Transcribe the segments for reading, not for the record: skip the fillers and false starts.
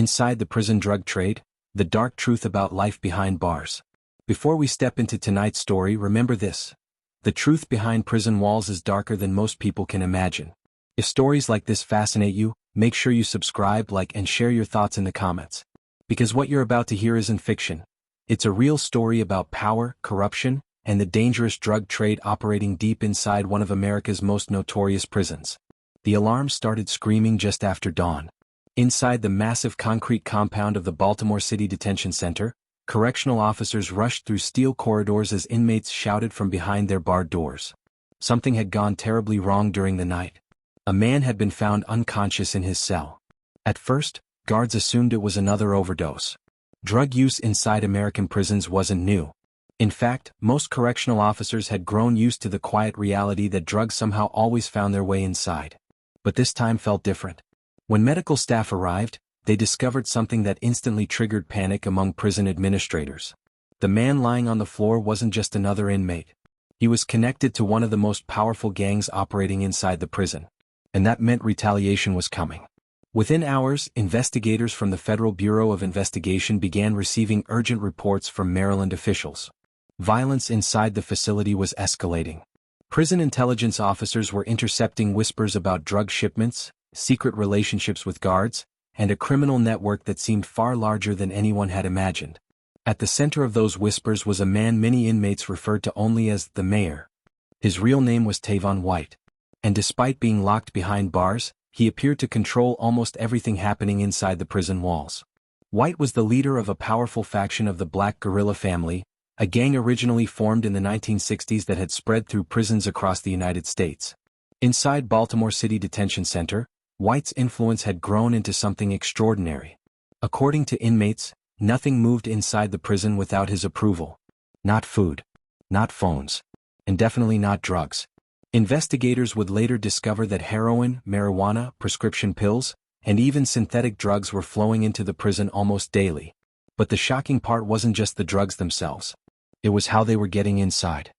Inside the prison drug trade, the dark truth about life behind bars. Before we step into tonight's story, remember this. The truth behind prison walls is darker than most people can imagine. If stories like this fascinate you, make sure you subscribe, like, and share your thoughts in the comments. Because what you're about to hear isn't fiction. It's a real story about power, corruption, and the dangerous drug trade operating deep inside one of America's most notorious prisons. The alarm started screaming just after dawn. Inside the massive concrete compound of the Baltimore City Detention Center, correctional officers rushed through steel corridors as inmates shouted from behind their barred doors. Something had gone terribly wrong during the night. A man had been found unconscious in his cell. At first, guards assumed it was another overdose. Drug use inside American prisons wasn't new. In fact, most correctional officers had grown used to the quiet reality that drugs somehow always found their way inside. But this time felt different. When medical staff arrived, they discovered something that instantly triggered panic among prison administrators. The man lying on the floor wasn't just another inmate. He was connected to one of the most powerful gangs operating inside the prison. And that meant retaliation was coming. Within hours, investigators from the Federal Bureau of Investigation began receiving urgent reports from Maryland officials. Violence inside the facility was escalating. Prison intelligence officers were intercepting whispers about drug shipments, secret relationships with guards, and a criminal network that seemed far larger than anyone had imagined. At the center of those whispers was a man many inmates referred to only as the Mayor. His real name was Tavon White. And despite being locked behind bars, he appeared to control almost everything happening inside the prison walls. White was the leader of a powerful faction of the Black Guerrilla Family, a gang originally formed in the 1960s that had spread through prisons across the United States. Inside Baltimore City Detention Center, White's influence had grown into something extraordinary. According to inmates, nothing moved inside the prison without his approval. Not food, not phones, and definitely not drugs. Investigators would later discover that heroin, marijuana, prescription pills, and even synthetic drugs were flowing into the prison almost daily. But the shocking part wasn't just the drugs themselves. It was how they were getting inside.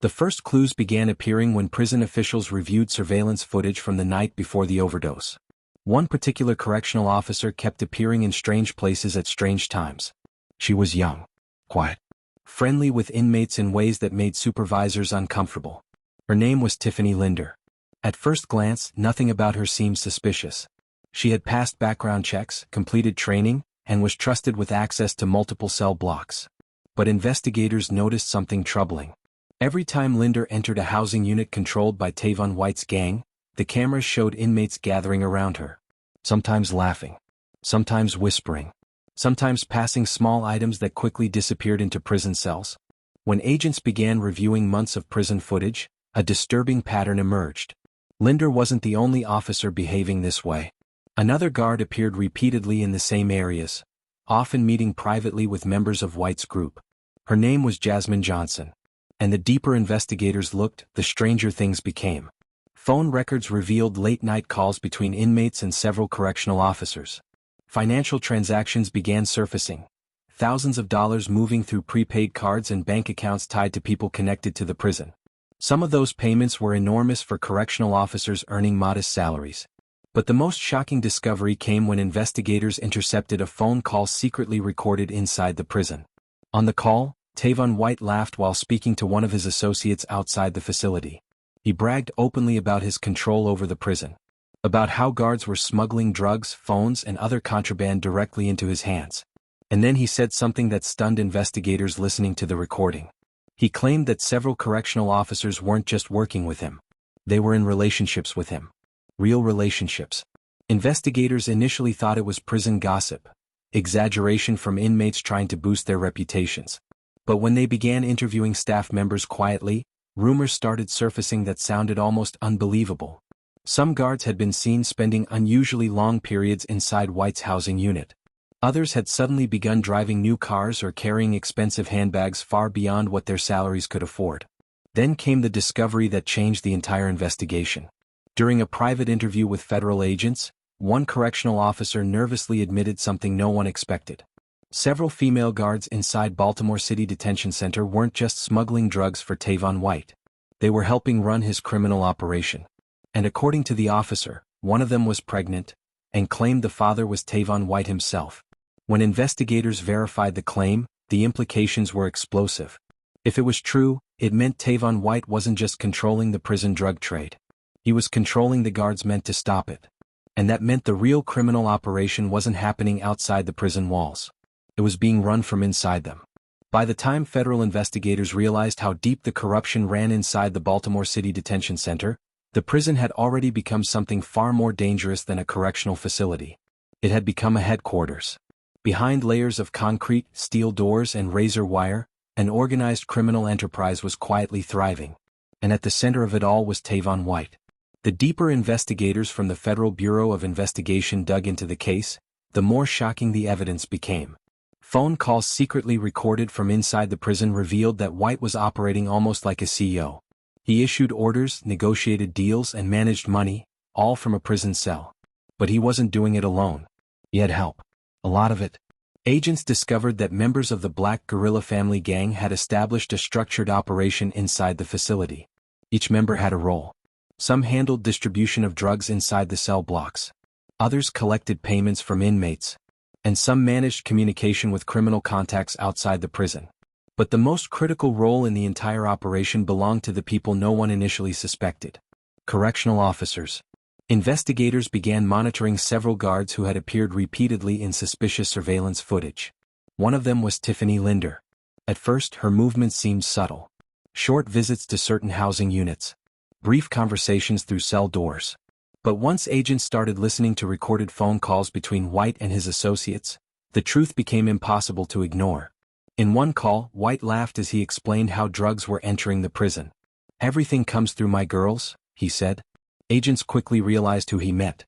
The first clues began appearing when prison officials reviewed surveillance footage from the night before the overdose. One particular correctional officer kept appearing in strange places at strange times. She was young, quiet, friendly with inmates in ways that made supervisors uncomfortable. Her name was Tiffany Linder. At first glance, nothing about her seemed suspicious. She had passed background checks, completed training, and was trusted with access to multiple cell blocks. But investigators noticed something troubling. Every time Linder entered a housing unit controlled by Tavon White's gang, the cameras showed inmates gathering around her. Sometimes laughing. Sometimes whispering. Sometimes passing small items that quickly disappeared into prison cells. When agents began reviewing months of prison footage, a disturbing pattern emerged. Linder wasn't the only officer behaving this way. Another guard appeared repeatedly in the same areas, often meeting privately with members of White's group. Her name was Jasmine Johnson. And the deeper investigators looked, the stranger things became. Phone records revealed late-night calls between inmates and several correctional officers. Financial transactions began surfacing. Thousands of dollars moving through prepaid cards and bank accounts tied to people connected to the prison. Some of those payments were enormous for correctional officers earning modest salaries. But the most shocking discovery came when investigators intercepted a phone call secretly recorded inside the prison. On the call, Tavon White laughed while speaking to one of his associates outside the facility. He bragged openly about his control over the prison, about how guards were smuggling drugs, phones, and other contraband directly into his hands. And then he said something that stunned investigators listening to the recording. He claimed that several correctional officers weren't just working with him. They were in relationships with him. Real relationships. Investigators initially thought it was prison gossip, exaggeration from inmates trying to boost their reputations. But when they began interviewing staff members quietly, rumors started surfacing that sounded almost unbelievable. Some guards had been seen spending unusually long periods inside White's housing unit. Others had suddenly begun driving new cars or carrying expensive handbags far beyond what their salaries could afford. Then came the discovery that changed the entire investigation. During a private interview with federal agents, one correctional officer nervously admitted something no one expected. Several female guards inside Baltimore City Detention Center weren't just smuggling drugs for Tavon White. They were helping run his criminal operation. And according to the officer, one of them was pregnant, and claimed the father was Tavon White himself. When investigators verified the claim, the implications were explosive. If it was true, it meant Tavon White wasn't just controlling the prison drug trade. He was controlling the guards meant to stop it. And that meant the real criminal operation wasn't happening outside the prison walls. It was being run from inside them. By the time federal investigators realized how deep the corruption ran inside the Baltimore City Detention Center, the prison had already become something far more dangerous than a correctional facility. It had become a headquarters. Behind layers of concrete, steel doors, and razor wire, an organized criminal enterprise was quietly thriving. And at the center of it all was Tavon White. The deeper investigators from the Federal Bureau of Investigation dug into the case, the more shocking the evidence became. Phone calls secretly recorded from inside the prison revealed that White was operating almost like a CEO. He issued orders, negotiated deals, and managed money, all from a prison cell. But he wasn't doing it alone. He had help. A lot of it. Agents discovered that members of the Black Guerrilla family gang had established a structured operation inside the facility. Each member had a role. Some handled distribution of drugs inside the cell blocks. Others collected payments from inmates. And some managed communication with criminal contacts outside the prison. But the most critical role in the entire operation belonged to the people no one initially suspected. Correctional officers. Investigators began monitoring several guards who had appeared repeatedly in suspicious surveillance footage. One of them was Tiffany Linder. At first, her movements seemed subtle. Short visits to certain housing units. Brief conversations through cell doors. But once agents started listening to recorded phone calls between White and his associates, the truth became impossible to ignore. In one call, White laughed as he explained how drugs were entering the prison. "Everything comes through my girls," he said. Agents quickly realized who he meant.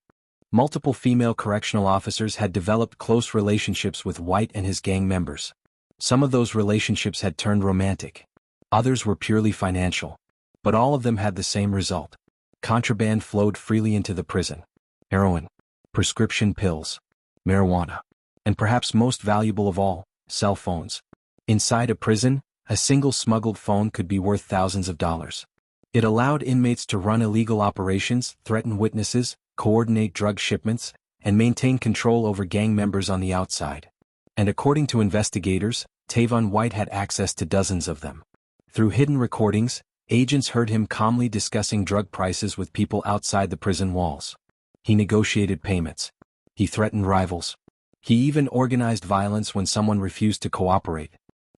Multiple female correctional officers had developed close relationships with White and his gang members. Some of those relationships had turned romantic. Others were purely financial. But all of them had the same result. Contraband flowed freely into the prison. Heroin, prescription pills, marijuana, and perhaps most valuable of all, cell phones. Inside a prison, a single smuggled phone could be worth thousands of dollars. It allowed inmates to run illegal operations, threaten witnesses, coordinate drug shipments, and maintain control over gang members on the outside. And according to investigators, Tavon White had access to dozens of them. Through hidden recordings, agents heard him calmly discussing drug prices with people outside the prison walls. He negotiated payments. He threatened rivals. He even organized violence when someone refused to cooperate,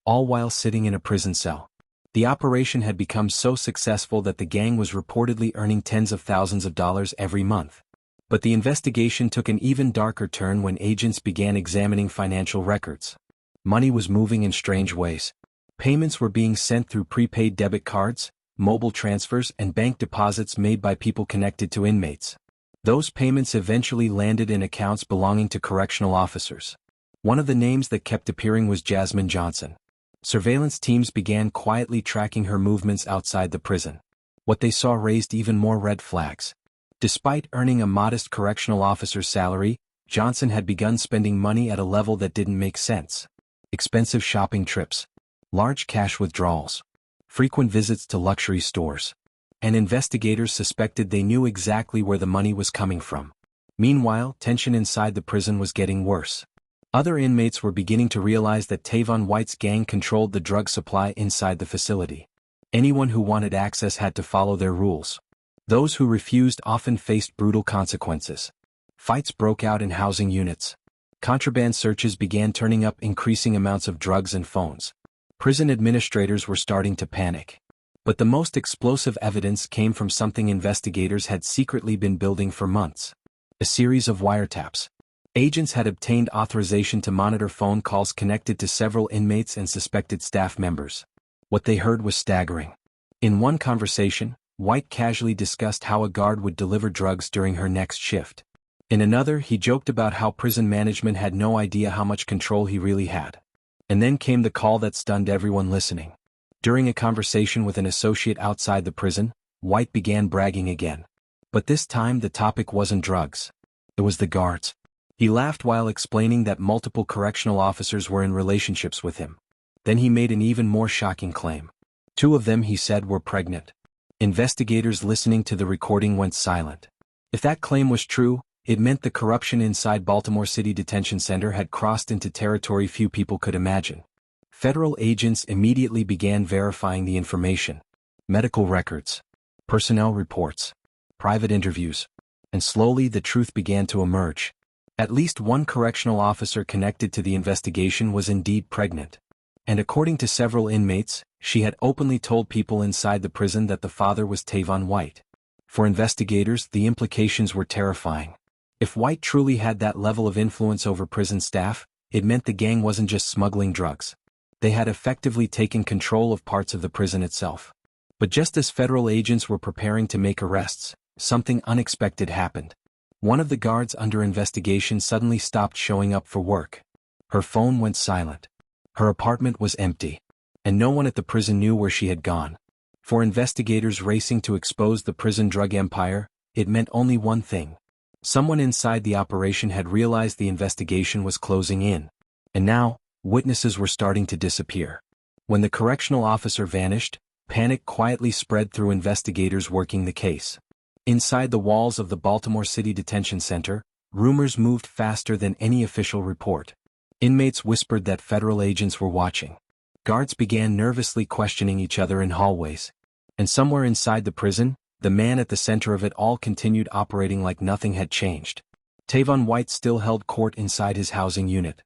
all while sitting in a prison cell. The operation had become so successful that the gang was reportedly earning tens of thousands of dollars every month. But the investigation took an even darker turn when agents began examining financial records. Money was moving in strange ways. Payments were being sent through prepaid debit cards, mobile transfers, and bank deposits made by people connected to inmates. Those payments eventually landed in accounts belonging to correctional officers. One of the names that kept appearing was Jasmine Johnson. Surveillance teams began quietly tracking her movements outside the prison. What they saw raised even more red flags. Despite earning a modest correctional officer's salary, Johnson had begun spending money at a level that didn't make sense. Expensive shopping trips, large cash withdrawals, frequent visits to luxury stores. And investigators suspected they knew exactly where the money was coming from. Meanwhile, tension inside the prison was getting worse. Other inmates were beginning to realize that Tavon White's gang controlled the drug supply inside the facility. Anyone who wanted access had to follow their rules. Those who refused often faced brutal consequences. Fights broke out in housing units. Contraband searches began turning up increasing amounts of drugs and phones. Prison administrators were starting to panic. But the most explosive evidence came from something investigators had secretly been building for months. A series of wiretaps. Agents had obtained authorization to monitor phone calls connected to several inmates and suspected staff members. What they heard was staggering. In one conversation, White casually discussed how a guard would deliver drugs during her next shift. In another, he joked about how prison management had no idea how much control he really had. And then came the call that stunned everyone listening. During a conversation with an associate outside the prison, White began bragging again. But this time the topic wasn't drugs. It was the guards. He laughed while explaining that multiple correctional officers were in relationships with him. Then he made an even more shocking claim. 2 of them, he said, were pregnant. Investigators listening to the recording went silent. If that claim was true, It meant the corruption inside Baltimore City Detention Center had crossed into territory few people could imagine. Federal agents immediately began verifying the information. Medical records, personnel reports, private interviews, and slowly the truth began to emerge. At least one correctional officer connected to the investigation was indeed pregnant. And according to several inmates, she had openly told people inside the prison that the father was Tavon White. For investigators, the implications were terrifying. If White truly had that level of influence over prison staff, it meant the gang wasn't just smuggling drugs. They had effectively taken control of parts of the prison itself. But just as federal agents were preparing to make arrests, something unexpected happened. One of the guards under investigation suddenly stopped showing up for work. Her phone went silent. Her apartment was empty. And no one at the prison knew where she had gone. For investigators racing to expose the prison drug empire, it meant only one thing. Someone inside the operation had realized the investigation was closing in. And now, witnesses were starting to disappear. When the correctional officer vanished, panic quietly spread through investigators working the case. Inside the walls of the Baltimore City Detention Center, rumors moved faster than any official report. Inmates whispered that federal agents were watching. Guards began nervously questioning each other in hallways. And somewhere inside the prison, the man at the center of it all continued operating like nothing had changed. Tavon White still held court inside his housing unit.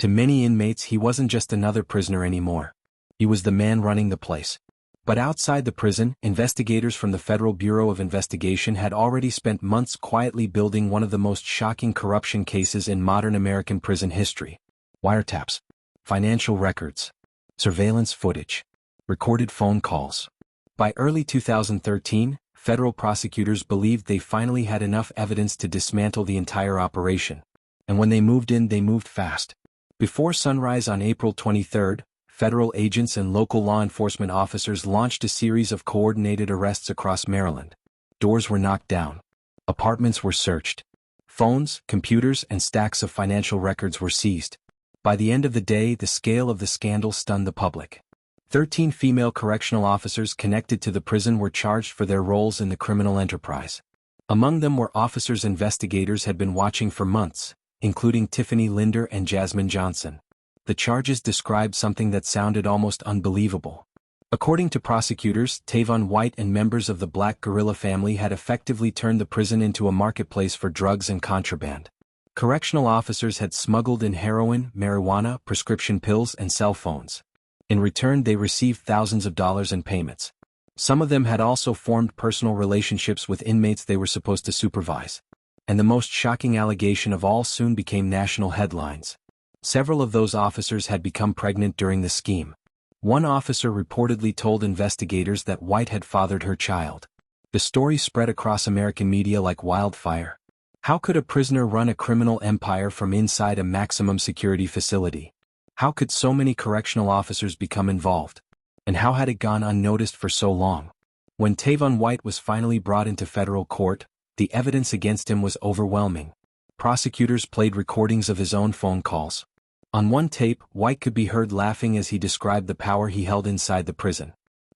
To many inmates, he wasn't just another prisoner anymore. He was the man running the place. But outside the prison, investigators from the Federal Bureau of Investigation had already spent months quietly building one of the most shocking corruption cases in modern American prison history. Wiretaps, financial records, surveillance footage, recorded phone calls. By early 2013, federal prosecutors believed they finally had enough evidence to dismantle the entire operation. And when they moved in, they moved fast. Before sunrise on April 23, federal agents and local law enforcement officers launched a series of coordinated arrests across Maryland. Doors were knocked down. Apartments were searched. Phones, computers, and stacks of financial records were seized. By the end of the day, the scale of the scandal stunned the public. 13 female correctional officers connected to the prison were charged for their roles in the criminal enterprise. Among them were officers investigators had been watching for months, including Tiffany Linder and Jasmine Johnson. The charges described something that sounded almost unbelievable. According to prosecutors, Tavon White and members of the Black Guerrilla family had effectively turned the prison into a marketplace for drugs and contraband. Correctional officers had smuggled in heroin, marijuana, prescription pills, and cell phones. In return, they received thousands of dollars in payments. Some of them had also formed personal relationships with inmates they were supposed to supervise. And the most shocking allegation of all soon became national headlines. Several of those officers had become pregnant during the scheme. One officer reportedly told investigators that White had fathered her child. The story spread across American media like wildfire. How could a prisoner run a criminal empire from inside a maximum security facility? How could so many correctional officers become involved? And how had it gone unnoticed for so long? When Tavon White was finally brought into federal court, the evidence against him was overwhelming. Prosecutors played recordings of his own phone calls. On one tape, White could be heard laughing as he described the power he held inside the prison.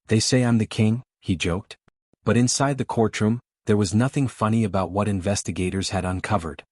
"They say I'm the king," he joked. But inside the courtroom, there was nothing funny about what investigators had uncovered.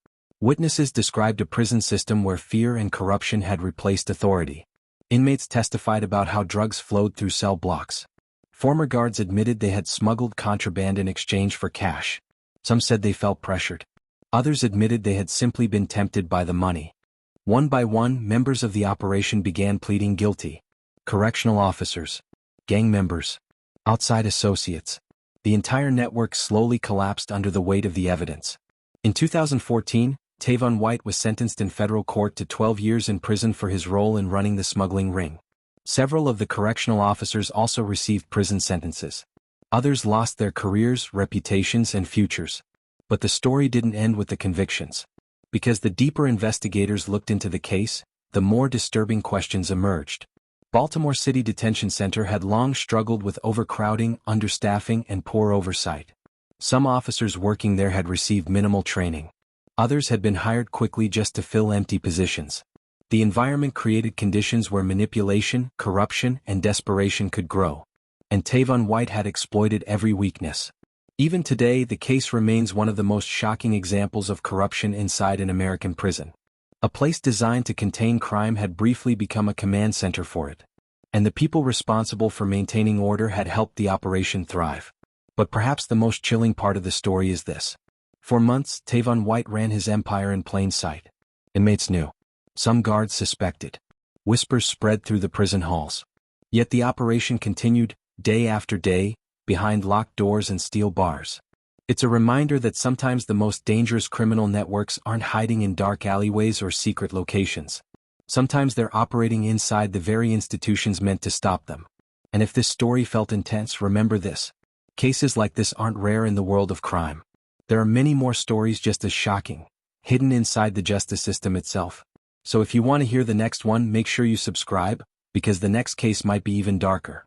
Witnesses described a prison system where fear and corruption had replaced authority. Inmates testified about how drugs flowed through cell blocks. Former guards admitted they had smuggled contraband in exchange for cash. Some said they felt pressured. Others admitted they had simply been tempted by the money. One by one, members of the operation began pleading guilty. Correctional officers, gang members, outside associates. The entire network slowly collapsed under the weight of the evidence. In 2014, Tavon White was sentenced in federal court to 12 years in prison for his role in running the smuggling ring. Several of the correctional officers also received prison sentences. Others lost their careers, reputations, and futures. But the story didn't end with the convictions. Because the deeper investigators looked into the case, the more disturbing questions emerged. Baltimore City Detention Center had long struggled with overcrowding, understaffing, and poor oversight. Some officers working there had received minimal training. Others had been hired quickly just to fill empty positions. The environment created conditions where manipulation, corruption, and desperation could grow. And Tavon White had exploited every weakness. Even today, the case remains one of the most shocking examples of corruption inside an American prison. A place designed to contain crime had briefly become a command center for it. And the people responsible for maintaining order had helped the operation thrive. But perhaps the most chilling part of the story is this. For months, Tavon White ran his empire in plain sight. Inmates knew. Some guards suspected. Whispers spread through the prison halls. Yet the operation continued, day after day, behind locked doors and steel bars. It's a reminder that sometimes the most dangerous criminal networks aren't hiding in dark alleyways or secret locations. Sometimes they're operating inside the very institutions meant to stop them. And if this story felt intense, remember this. Cases like this aren't rare in the world of crime. There are many more stories just as shocking, hidden inside the justice system itself. So if you want to hear the next one, make sure you subscribe, because the next case might be even darker.